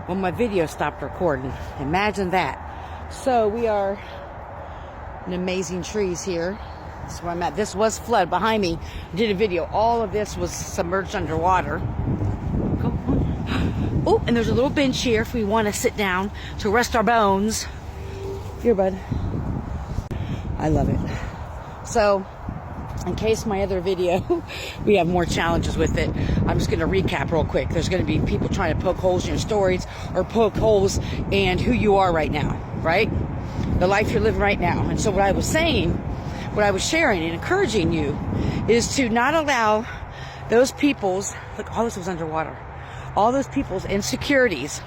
Well, my video stopped recording. Imagine that. So we are in amazing trees here. That's where I'm at. This was flood behind me. I did a video. All of this was submerged underwater. Go on. Oh, and there's a little bench here if we want to sit down to rest our bones. Here, bud. I love it. So, in case my other video, we have more challenges with it, I'm just going to recap real quick. There's going to be people trying to poke holes in your stories or poke holes in who you are right now, right? The life you're living right now. And so what I was saying, what I was sharing and encouraging you is to not allow those people's, look, all this was underwater, all those people's insecurities,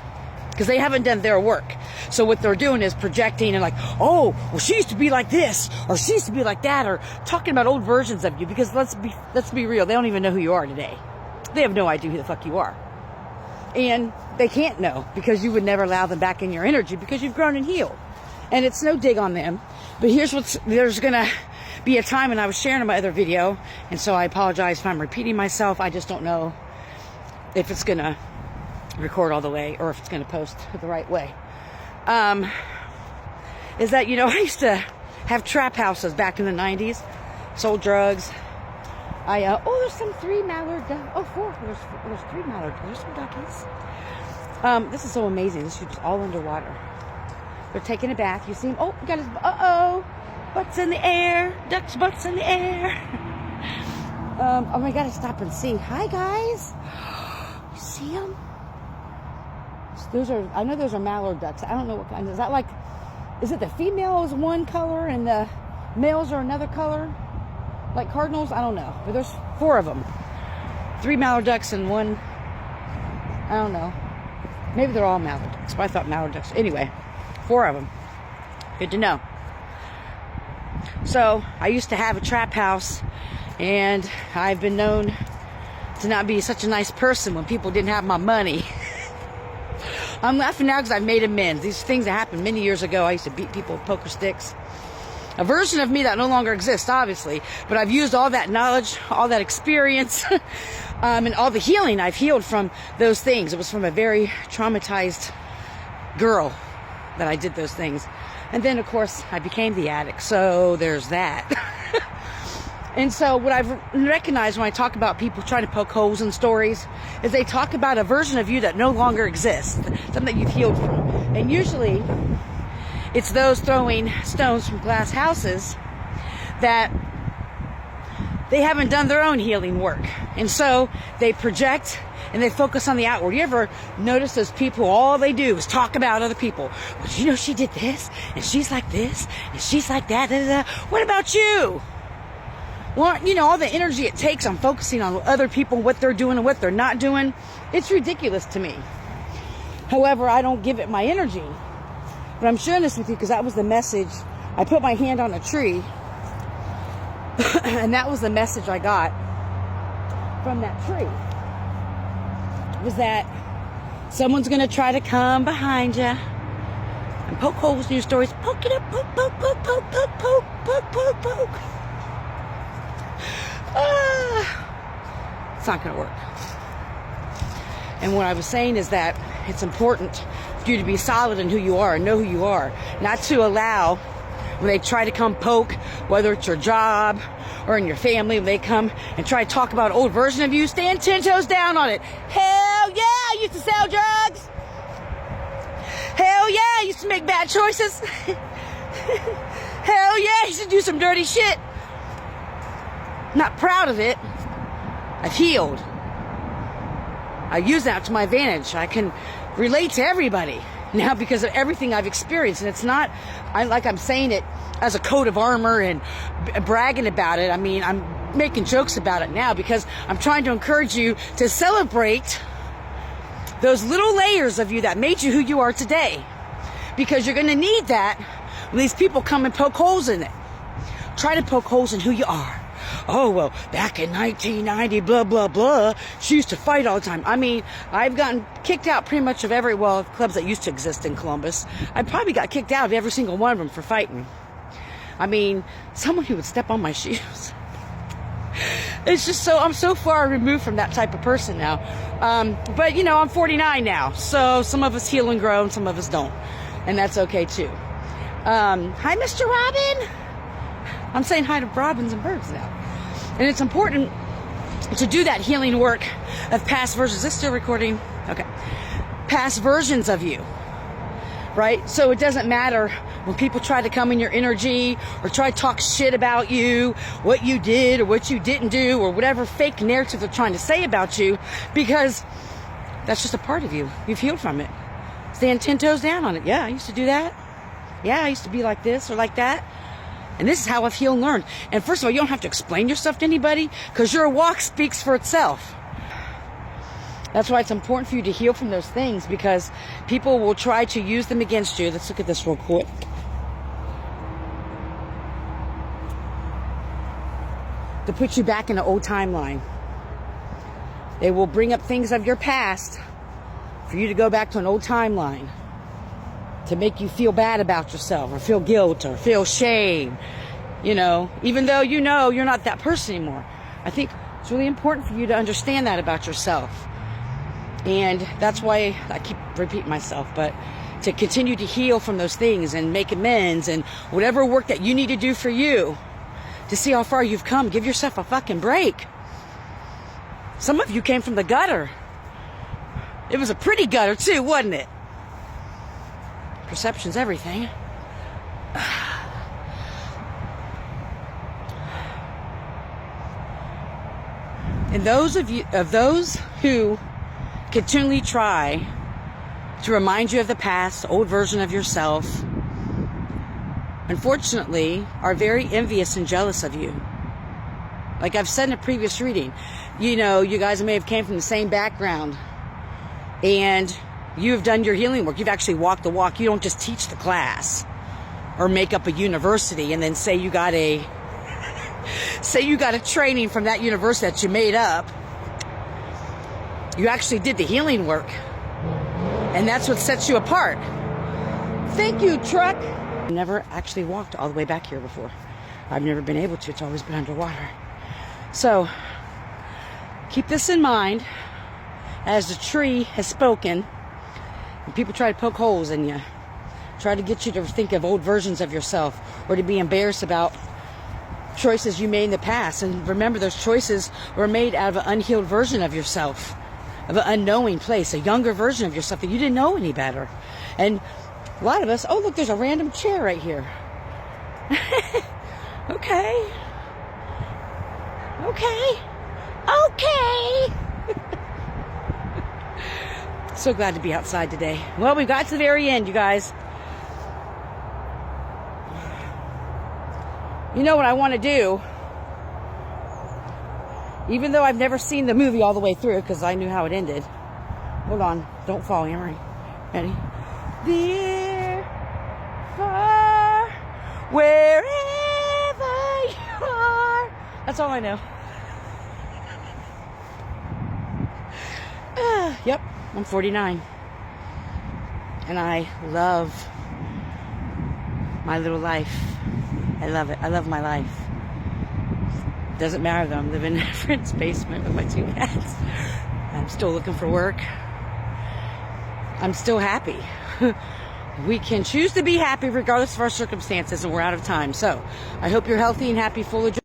because they haven't done their work. So what they're doing is projecting and like, oh, well, she used to be like this, or she used to be like that, or talking about old versions of you. Because let's be real, they don't even know who you are today. They have no idea who the fuck you are, and they can't know because you would never allow them back in your energy because you've grown and healed. And it's no dig on them, but there's gonna be a time, and I was sharing in my other video, and so I apologize if I'm repeating myself. I just don't know if it's gonna record all the way or if it's going to post the right way. Is that, I used to have trap houses back in the 90s, sold drugs. There's some 3 mallard ducks. Oh, 4. There's 3 mallard. There's some duckies. This is so amazing. This is all underwater. They're taking a bath. You see them? Oh, got his, butts in the air. Ducks' butts in the air. I gotta stop and see. Hi, guys. You see them? I know those are mallard ducks. I don't know what kind. Is it the female is one color and the males are another color? Like cardinals? I don't know. But there's 4 of them. 3 mallard ducks and 1, I don't know. Maybe they're all mallard ducks, but I thought mallard ducks. Anyway, 4 of them. Good to know. So, I used to have a trap house, and I've been known to not be such a nice person when people didn't have my money. I'm laughing now because I've made amends. These things that happened many years ago. I used to beat people with poker sticks. A version of me that no longer exists, obviously. But I've used all that knowledge, all that experience, and all the healing I've healed from those things. It was from a very traumatized girl that I did those things. And then, of course, I became the addict. So there's that. And so what I've recognized when I talk about people trying to poke holes in stories is they talk about a version of you that no longer exists, something that you've healed from. And usually it's those throwing stones from glass houses that they haven't done their own healing work. And so they project and they focus on the outward. You ever notice those people, all they do is talk about other people? Well, she did this, and she's like this, and she's like that. Da, da, da. What about you? Well, all the energy it takes on focusing on other people, what they're doing and what they're not doing, it's ridiculous to me. However, I don't give it my energy. But I'm sharing this with you because that was the message. I put my hand on a tree, and that was the message I got from that tree. Was that someone's going to try to come behind you and poke holes in your stories. Poke it up, poke, poke, poke, poke, poke, poke, poke, poke, poke. It's not going to work. And what I was saying is that it's important for you to be solid in who you are and know who you are. Not to allow, when they try to come poke, whether it's your job or in your family, when they come and try to talk about an old version of you, stand 10 toes down on it. Hell yeah, I used to sell drugs. Hell yeah, I used to make bad choices. Hell yeah, I used to do some dirty shit. Not proud of it. I've healed. I use that to my advantage. I can relate to everybody now because of everything I've experienced. And it's not, I'm saying it as a coat of armor and bragging about it. I mean, I'm making jokes about it now because I'm trying to encourage you to celebrate those little layers of you that made you who you are today. Because you're going to need that when these people come and poke holes in it. Try to poke holes in who you are. Oh, well, back in 1990, blah, blah, blah, she used to fight all the time. I mean, I've gotten kicked out pretty much of clubs that used to exist in Columbus. I probably got kicked out of every single one of them for fighting. I mean, someone who would step on my shoes. It's just so, I'm so far removed from that type of person now. But you know, I'm 49 now, so some of us heal and grow and some of us don't. And that's okay too. Hi, Mr. Robin. I'm saying hi to robins and birds now. And it's important to do that healing work of past versions. Is this still recording? Okay. Past versions of you, right? So it doesn't matter when people try to come in your energy or try to talk shit about you, what you did or what you didn't do, or whatever fake narrative they're trying to say about you, because that's just a part of you. You've healed from it. Stand 10 toes down on it. Yeah, I used to do that. Yeah, I used to be like this or like that. And this is how I've healed and learned. And first of all, you don't have to explain yourself to anybody, because your walk speaks for itself. That's why it's important for you to heal from those things, because people will try to use them against you. Let's look at this real quick. To put you back in an old timeline. They will bring up things of your past for you to go back to an old timeline, to make you feel bad about yourself or feel guilt or feel shame, you know, even though you know you're not that person anymore. I think it's really important for you to understand that about yourself. And that's why I keep repeating myself, but to continue to heal from those things and make amends and whatever work that you need to do for you to see how far you've come. Give yourself a fucking break. Some of you came from the gutter. It was a pretty gutter too, wasn't it? Perception's everything. And those who continually try to remind you of the past, old version of yourself, unfortunately, are very envious and jealous of you. Like I've said in a previous reading, you know, you guys may have came from the same background, and you've done your healing work. You've actually walked the walk. You don't just teach the class or make up a university and then say you got a training from that university that you made up. You actually did the healing work, and that's what sets you apart. Thank you, truck. I've never actually walked all the way back here before. I've never been able to. It's always been underwater. So keep this in mind as the tree has spoken. And people try to poke holes in you, try to get you to think of old versions of yourself or to be embarrassed about choices you made in the past. And remember, those choices were made out of an unhealed version of yourself, of an unknowing place, a younger version of yourself that you didn't know any better. And a lot of us, oh look, there's a random chair right here. Okay. So glad to be outside today. Well, we got to the very end, you guys. You know what I want to do? Even though I've never seen the movie all the way through, because I knew how it ended. Hold on. Don't fall, Emery. Ready? Dear, far, wherever you are. That's all I know. Yep, I'm 49. And I love my little life. I love it. I love my life. Doesn't matter though, I'm living in a friend's basement with my 2 cats. I'm still looking for work. I'm still happy. We can choose to be happy regardless of our circumstances, and we're out of time. So I hope you're healthy and happy, full of joy.